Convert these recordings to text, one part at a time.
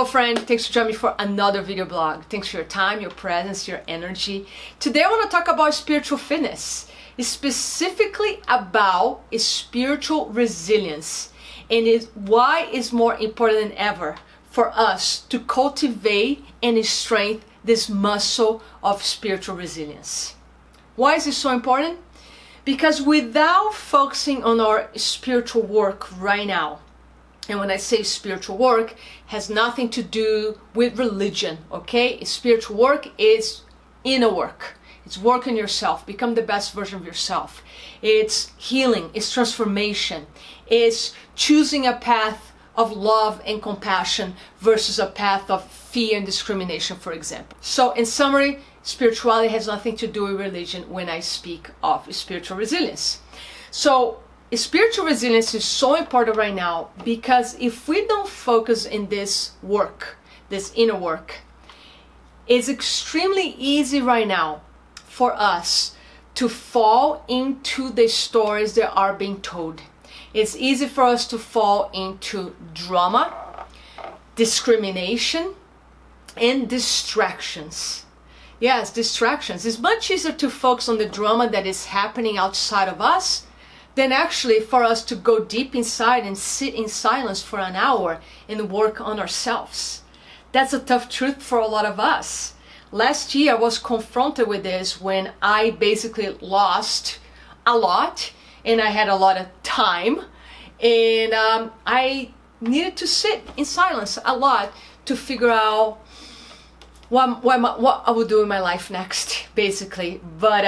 Hello friend, thanks for joining me for another video blog. Thanks for your time, your presence, your energy. Today I want to talk about spiritual fitness, specifically about spiritual resilience, and why it's more important than ever for us to cultivate and strengthen this muscle of spiritual resilience. Why is this so important? Because without focusing on our spiritual work right now, and when I say spiritual work, has nothing to do with religion, okay? Spiritual work is inner work. It's work on yourself, become the best version of yourself. It's healing, it's transformation. It's choosing a path of love and compassion versus a path of fear and discrimination, for example. So in summary, spirituality has nothing to do with religion when I speak of spiritual resilience. So spiritual resilience is so important right now because if we don't focus in this work, this inner work, it's extremely easy right now for us to fall into the stories that are being told. It's easy for us to fall into drama, discrimination, and distractions. Yes, distractions. It's much easier to focus on the drama that is happening outside of us than actually for us to go deep inside and sit in silence for an hour and work on ourselves. That's a tough truth for a lot of us. Last year I was confronted with this when I basically lost a lot and I had a lot of time, and I needed to sit in silence a lot to figure out what I would do in my life next, basically. But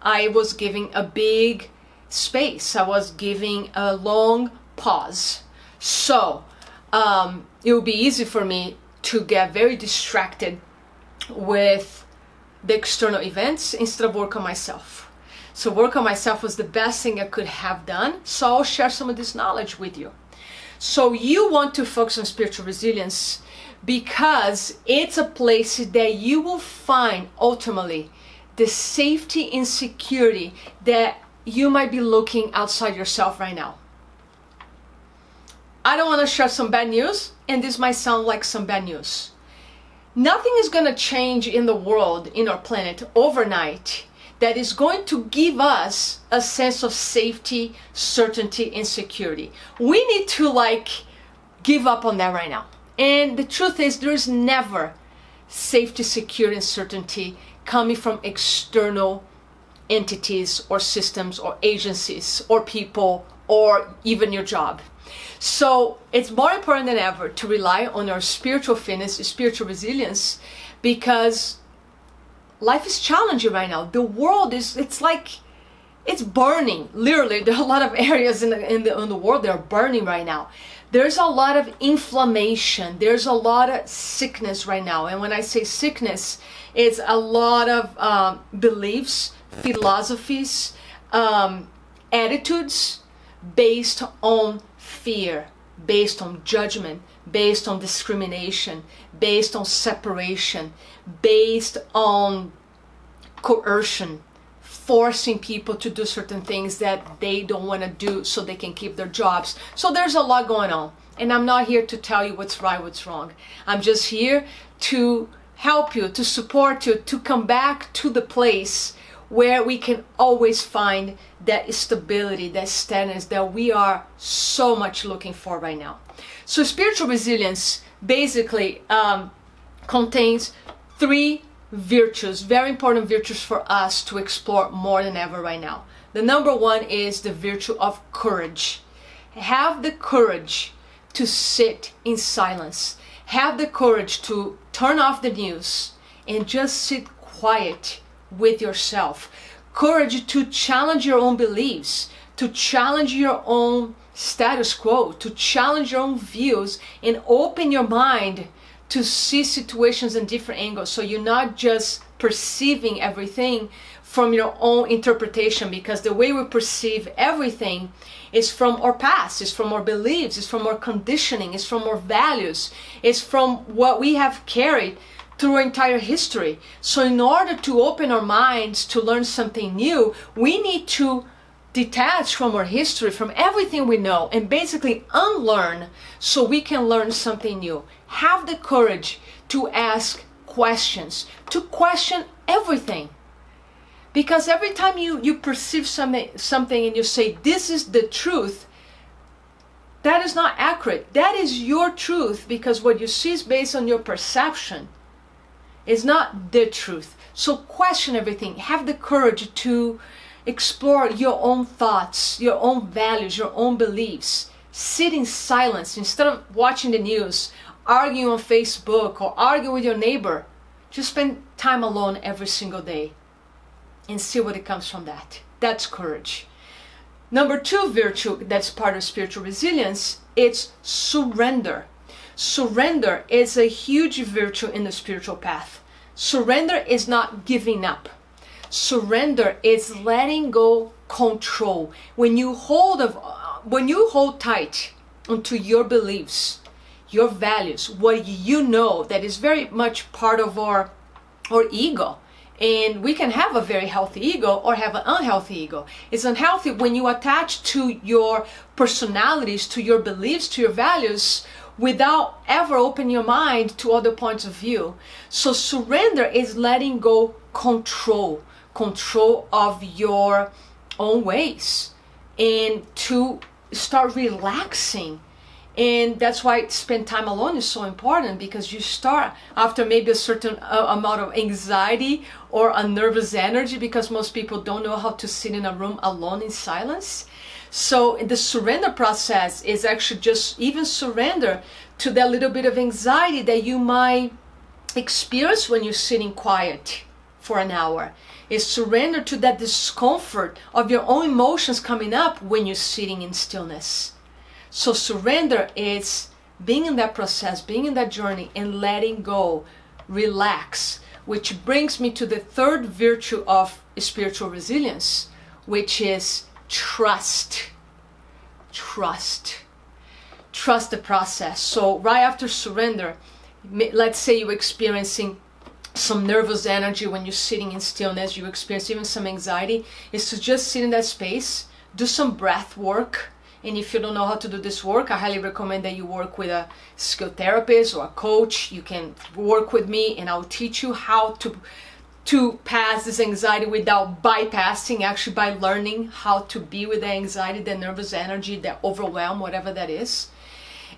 I was giving a big space. I was giving a long pause. So it would be easy for me to get very distracted with the external events instead of work on myself. So work on myself was the best thing I could have done. So I'll share some of this knowledge with you. So you want to focus on spiritual resilience because it's a place that you will find ultimately the safety and security that you might be looking outside yourself right now. I don't want to share some bad news, and this might sound like some bad news. Nothing is going to change in the world, in our planet, overnight that is going to give us a sense of safety, certainty, and security. We need to give up on that right now. And the truth is, there is never safety, security, and certainty coming from external entities or systems or agencies or people or even your job. So it's more important than ever to rely on our spiritual fitness, spiritual resilience, because life is challenging right now. The world is, it's burning. Literally, there are a lot of areas in the world that are burning right now. There's a lot of inflammation. There's a lot of sickness right now. And when I say sickness, it's a lot of beliefs, philosophies, attitudes based on fear, based on judgment, based on discrimination, based on separation, based on coercion, forcing people to do certain things that they don't want to do so they can keep their jobs. So there's a lot going on, and I'm not here to tell you what's right, what's wrong. I'm just here to help you, to support you, to come back to the place where we can always find that stability, that steadiness that we are so much looking for right now. So spiritual resilience basically contains three virtues, very important virtues for us to explore more than ever right now. The number one is the virtue of courage. Have the courage to sit in silence. Have the courage to turn off the news and just sit quiet with yourself. Courage to challenge your own beliefs, to challenge your own status quo, to challenge your own views, and open your mind to see situations in different angles, so you're not just perceiving everything from your own interpretation, because the way we perceive everything is from our past, is from our beliefs, is from our conditioning, is from our values, is from what we have carried through our entire history. So in order to open our minds to learn something new, we need to detach from our history, from everything we know, and basically unlearn so we can learn something new. have the courage to ask questions, to question everything. Because every time you perceive something and you say, this is the truth, that is not accurate. That is your truth, because what you see is based on your perception. It's not the truth. So question everything. Have the courage to explore your own thoughts, your own values, your own beliefs. Sit in silence instead of watching the news, arguing on Facebook or arguing with your neighbor. Just spend time alone every single day and see what it comes from that. That's courage. Number 2 virtue that's part of spiritual resilience, it's surrender. Surrender is a huge virtue in the spiritual path. Surrender is not giving up. Surrender is letting go control. When you hold tight onto your beliefs, your values, what you know that is very much part of our ego. And we can have a very healthy ego or have an unhealthy ego. It's unhealthy when you attach to your personalities, to your beliefs, to your values, without ever opening your mind to other points of view. So surrender is letting go control of your own ways, and to start relaxing. And that's why spend time alone is so important, because you start after maybe a certain amount of anxiety or a nervous energy, because most people don't know how to sit in a room alone in silence. So the surrender process is actually just even surrender to that little bit of anxiety that you might experience when you're sitting quiet for an hour. Is surrender to that discomfort of your own emotions coming up when you're sitting in stillness. So surrender is being in that process, being in that journey, and letting go, relax, which brings me to the 3rd virtue of spiritual resilience, which is trust. Trust the process. So right after surrender, let's say you're experiencing some nervous energy when you're sitting in stillness, you experience even some anxiety, is to just sit in that space, do some breath work. And if you don't know how to do this work, I highly recommend that you work with a skill therapist or a coach. You can work with me and I'll teach you how to pass this anxiety without bypassing, actually by learning how to be with the anxiety, the nervous energy, the overwhelm, whatever that is.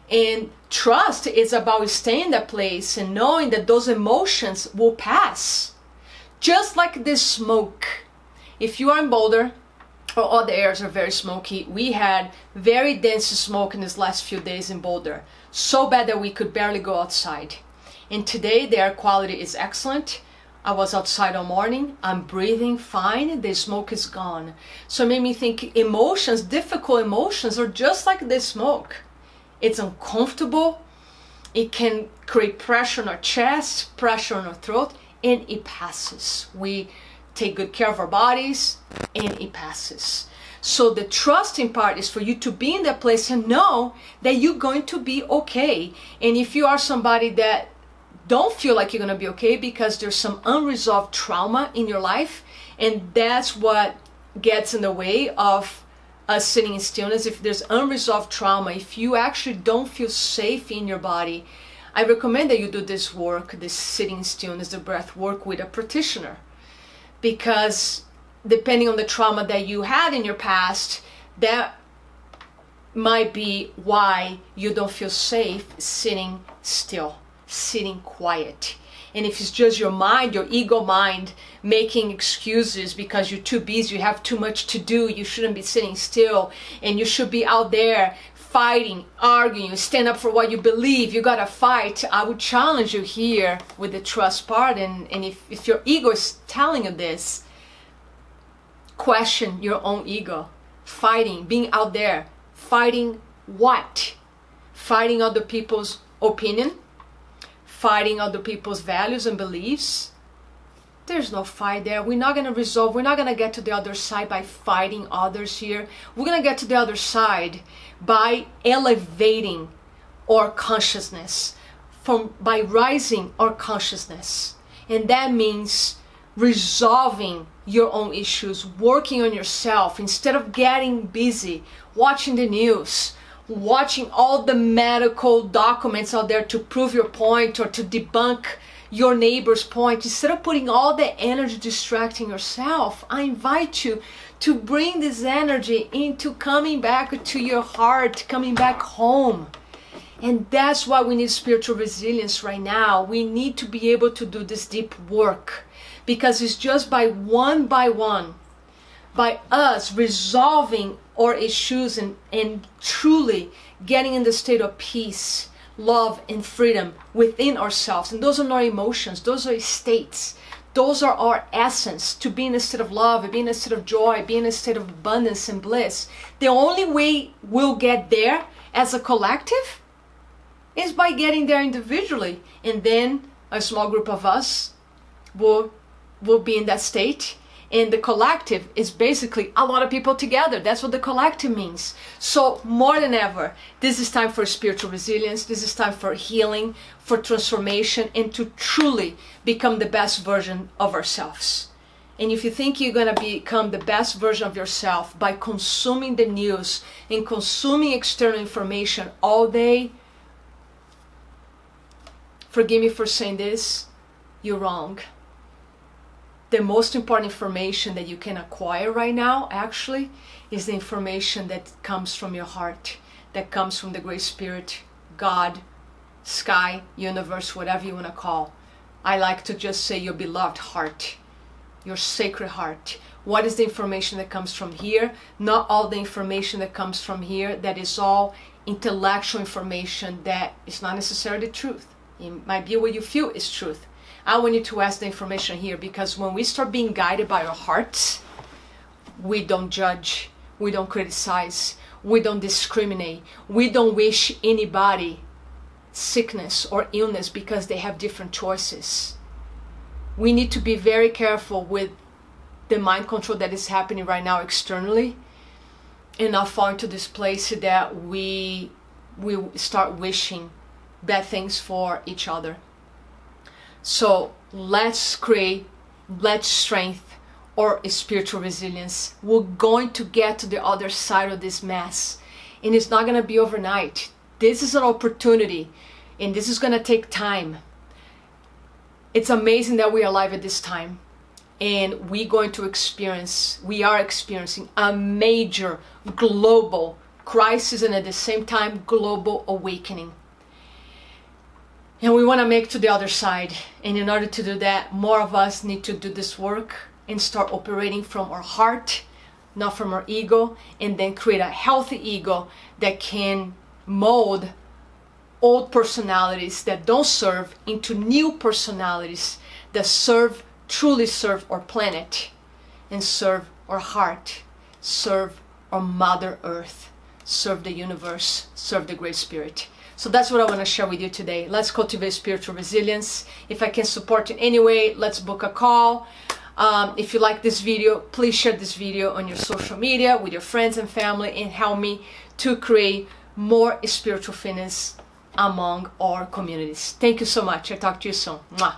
And trust is about staying in that place and knowing that those emotions will pass. Just like this smoke. If you are in Boulder, or all the areas are very smoky, we had very dense smoke in these last few days in Boulder. So bad that we could barely go outside. And today the air quality is excellent. I was outside all morning, I'm breathing fine, the smoke is gone. So it made me think emotions, difficult emotions, are just like this smoke. It's uncomfortable, it can create pressure on our chest, pressure on our throat, and it passes. We take good care of our bodies and it passes. So the trusting part is for you to be in that place and know that you're going to be okay. And if you are somebody that don't feel like you're going to be okay because there's some unresolved trauma in your life, and that's what gets in the way of us sitting in stillness. If there's unresolved trauma, if you actually don't feel safe in your body, I recommend that you do this work, this sitting in stillness, the breath work, with a practitioner. Because depending on the trauma that you had in your past, that might be why you don't feel safe sitting still, sitting quiet. And if it's just your mind, your ego mind, making excuses because you're too busy, you have too much to do, you shouldn't be sitting still, and you should be out there fighting, arguing, stand up for what you believe, you gotta fight, I would challenge you here with the trust part. And if your ego is telling you this, question your own ego. Fighting, being out there, fighting what? Fighting other people's opinion? Fighting other people's values and beliefs? There's no fight there. We're not going to resolve. We're not going to get to the other side by fighting others here. We're going to get to the other side by elevating our consciousness, by rising our consciousness. And that means resolving your own issues, working on yourself instead of getting busy, watching the news, watching all the medical documents out there to prove your point or to debunk your neighbor's point, instead of putting all the energy distracting yourself, I invite you to bring this energy into coming back to your heart, coming back home. And that's why we need spiritual resilience right now. We need to be able to do this deep work, because it's just by one, by us resolving our issues and truly getting in the state of peace, love, and freedom within ourselves. And those are not emotions, those are states. Those are our essence, to be in a state of love, be in a state of joy, be in a state of abundance and bliss. The only way we'll get there as a collective is by getting there individually. And then a small group of us will be in that state. And the collective is basically a lot of people together. That's what the collective means. So more than ever, this is time for spiritual resilience. This is time for healing, for transformation, and to truly become the best version of ourselves. And if you think you're going to become the best version of yourself by consuming the news and consuming external information all day, forgive me for saying this, you're wrong. The most important information that you can acquire right now actually is the information that comes from your heart, that comes from the Great Spirit, God, sky, universe, whatever you want to call. I like to just say your beloved heart, your sacred heart. What is the information that comes from here? Not all the information that comes from here, that is all intellectual information that is not necessarily truth. It might be what you feel is truth. I want you to ask the information here, because when we start being guided by our hearts, we don't judge, we don't criticize, we don't discriminate, we don't wish anybody sickness or illness because they have different choices. We need to be very careful with the mind control that is happening right now externally, and not fall into this place that we start wishing bad things for each other. So let's strengthen our spiritual resilience. We're going to get to the other side of this mess, and it's not going to be overnight. This is an opportunity, and this is going to take time. It's amazing that we are alive at this time, and we are experiencing a major global crisis, and at the same time global awakening. And we want to make to the other side. And in order to do that, more of us need to do this work and start operating from our heart, not from our ego, and then create a healthy ego that can mold old personalities that don't serve into new personalities that truly serve our planet and serve our heart, serve our Mother Earth, serve the universe, serve the Great Spirit. So that's what I want to share with you today. Let's cultivate spiritual resilience. If I can support in any way, let's book a call. If you like this video, please share this video on your social media with your friends and family, and help me to create more spiritual fitness among our communities. Thank you so much. I'll talk to you soon. Mwah.